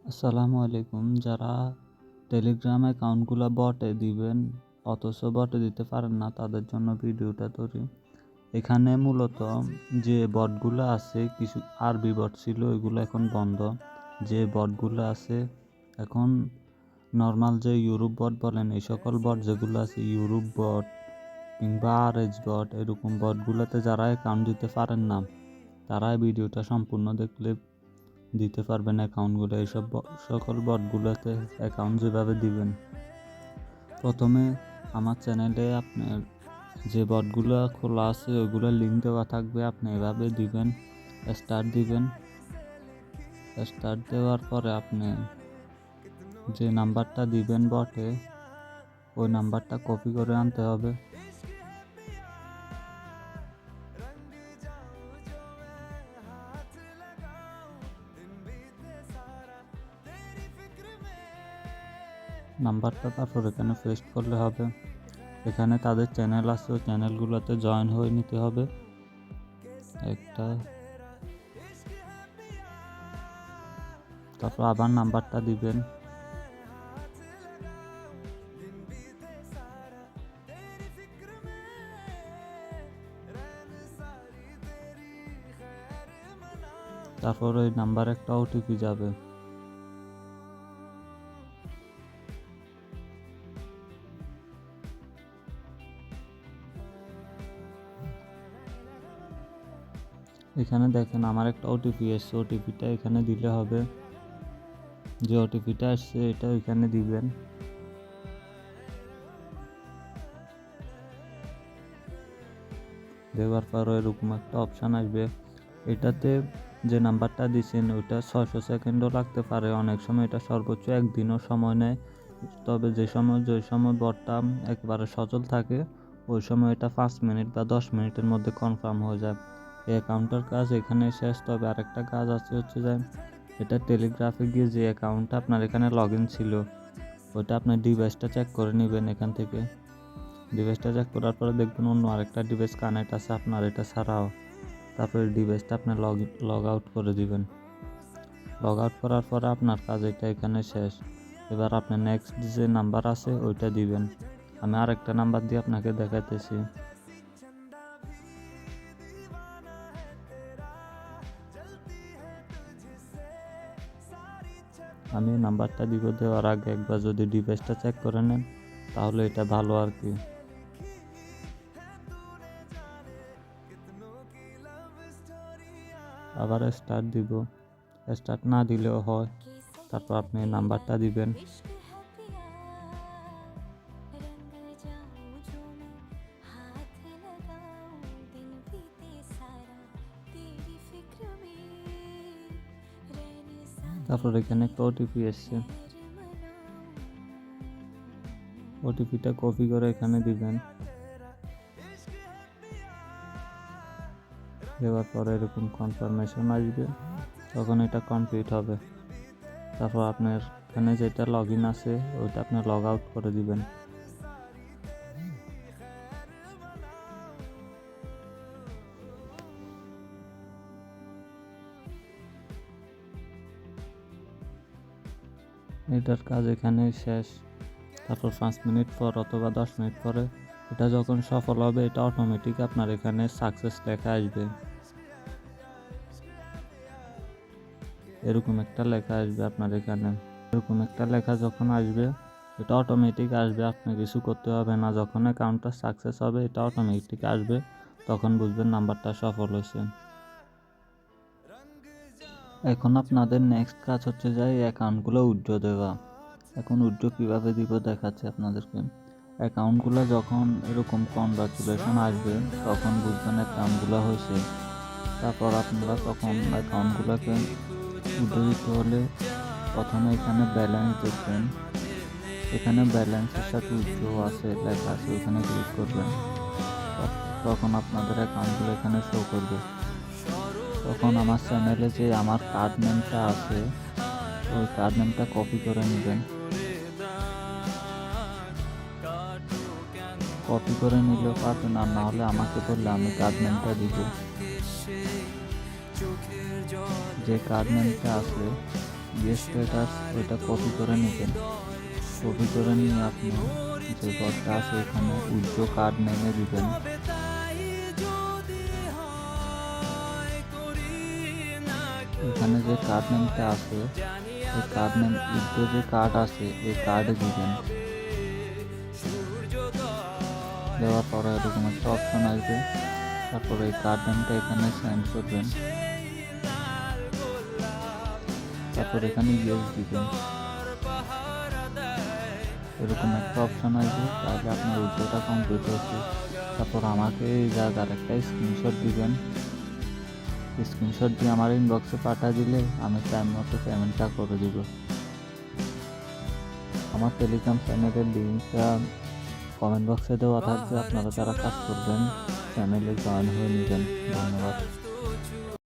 আসসালামু আলাইকুম। যারা টেলিগ্রাম অ্যাকাউন্টগুলো বটে দিবেন অথচ বটে দিতে পারেন না, তাদের জন্য ভিডিওটা তৈরি। এখানে মূলত যে বটগুলো আছে, কিছু আরবি বট ছিল, ওইগুলো এখন বন্ধ। যে বটগুলো আছে এখন নর্মাল, যে ইউরোপ বট বলেন, এই সকল বট যেগুলো আছে, ইউরোপ বট কিংবা আরএস বট, এরকম বটগুলোতে যারা অ্যাকাউন্ট দিতে পারেন না, তারা ভিডিওটা সম্পূর্ণ দেখলে দিতে পারবেন অ্যাকাউন্টগুলো। এইসব সকল বটগুলোতে অ্যাকাউন্ট যেভাবে দিবেন, প্রথমে আমার চ্যানেলে আপনার যে বটগুলো খোলা আছে ওইগুলো লিঙ্ক দেওয়া থাকবে। আপনি এভাবে দিবেন, স্টার্ট দিবেন। স্টার্ট দেওয়ার পরে আপনি যে নাম্বারটা দিবেন বটে, ওই নাম্বারটা কপি করে আনতে হবে। নাম্বারটা তারপর এখানে পেস্ট করলে হবে। এখানে তাদের চ্যানেল আছে, ওই চ্যানেলগুলোতে জয়েন হয়ে নিতে হবে একটা। তারপর আবার নাম্বারটা দিবেন। তারপর ওই নাম্বারে একটা ওটিপি যাবে। এখানে দেখেন আমার একটা ওটিপি এসছে, ওটিপিটা এখানে দিলে হবে। যে ওটিপিটা আসছে এটা এখানে দিবেন। দেওয়ার পর এরকম একটা অপশান আসবে। এটাতে যে নাম্বারটা দিচ্ছেন ওইটা 600 সেকেন্ডও লাগতে পারে, অনেক সময় এটা সর্বোচ্চ একদিনও সময় নেয়। তবে যে সময় বটটা একবারে সচল থাকে, ওই সময় এটা 5 মিনিট বা 10 মিনিটের মধ্যে কনফার্ম হয়ে যায়। এই অ্যাকাউন্টের কাজ এখানে শেষ। তবে আরেকটা কাজ আছে, হচ্ছে যে এটা টেলিগ্রাফে গিয়ে যে অ্যাকাউন্টটা আপনার এখানে লগ ইন ছিল, ওইটা আপনার ডিভাইসটা চেক করে নেবেন। এখান থেকে ডিভাইসটা চেক করার পরে দেখবেন অন্য আরেকটা ডিভাইস কানেক্ট আছে আপনার এটা ছাড়াও। তারপরে ডিভাইসটা আপনি লগ আউট করে দিবেন। লগ আউট করার পরে আপনার কাজ এটা এখানে শেষ। এবার আপনি নেক্সট যে নাম্বার আছে ওইটা দিবেন। আমি আরেকটা নাম্বার দিয়ে আপনাকে দেখাইতেছি। আমি নাম্বারটা দিব, দেওয়ার আগে একবার যদি ডিভাইসটা চেক করে নেন তাহলে এটা ভালো আর কি। আবার স্টার্ট দিব, স্টার্ট না দিলেও হয়। তারপর আপনি নাম্বারটা দিবেন। তারপর এখানে একটা ওটিপি এসছে, ওটিপিটা কপি করে এখানে দিবেন। দেওয়ার পরে এরকম কনফার্মেশন আসবে, তখন এটা কমপ্লিট হবে। তারপর আপনার এখানে যেটা লগ ইন আছে ওইটা আপনি লগ আউট করে দিবেন। এটার কাজ এখানে শেষ। তারপর 5 মিনিট পর অথবা 10 মিনিট পরে এটা যখন সফল হবে, এটা অটোমেটিক আপনার এখানে সাকসেস লেখা আসবে। এরকম একটা লেখা আসবে আপনার এখানে। এরকম একটা লেখা যখন আসবে, এটা অটোমেটিক আসবে, আপনি কিছু করতে হবে না। যখন অ্যাকাউন্টটা সাকসেস হবে এটা অটোমেটিক আসবে, তখন বুঝবেন নাম্বারটা সফল হয়েছে। এখন আপনাদের নেক্সট কাজ হচ্ছে যে এই অ্যাকাউন্টগুলো উইথড্র দেওয়া। এখন উইথড্র কীভাবে দিব দেখাচ্ছি আপনাদেরকে। অ্যাকাউন্টগুলো যখন এরকম কনগ্রাচুলেশন আসবে তখন বুঝবেন অ্যাকাউন্টগুলো হয়েছে। তারপর আপনারা তখন অ্যাকাউন্টগুলোকে উইথড্র দিতে হলে প্রথমে এখানে ব্যালেন্স দেখবেন। এখানে ব্যালেন্সের সাথে উইথড্র আছে লেখা আছে, ওখানে ক্লিক করবেন। তখন আপনাদের অ্যাকাউন্টগুলো এখানে শো করবে। তখন আমার চ্যানেলে যে আমার কার্ড নেমটা আছে ওই কার্ড নেমটা কপি করে নেবেন। কপি করে নিলেও পারবেন, আর না হলে আমাকে বললে আমি কার্ড নেমটা দিব। যে কার্ড নেমটা আছে ইয়ে স্ট্যাটাস ওইটা কপি করে নেবেন। কপি করে নিয়ে আপনি যে বটটা আছে এখানে উইথড্র কার্ড নেমে দিবেন। এখানে যে কার্ড নেমটা আছে এই কার্ড নেম উইথড্র যে কার্ড আছে এই কার্ডে দিবেন। দেওয়ার পরে এরকম একটা অপশন আসবে, তারপরে এই কার্ড নেমটা এখানে সেন্ড করবেন, তারপর এখানে ইয়েস দিবেন। এরকম একটা অপশন আসবে, তাহলে আপনার উইথড্রটা কমপ্লিট হয়েছে। তারপর আমাকে এই জায়গার একটা স্ক্রিনশট দিবেন। স্ক্রিনশট দিয়ে আমার ইনবক্সে পাঠিয়ে দিলে আমি টাইম মতো পেমেন্টটা করে দিব। আমার টেলিগ্রাম চ্যানেলের লিঙ্কটা কমেন্ট বক্সে দেওয়া থাকবে, আপনারা যারা কাজ করবেন চ্যানেলে জয়েন হয়ে নেবেন। ধন্যবাদ।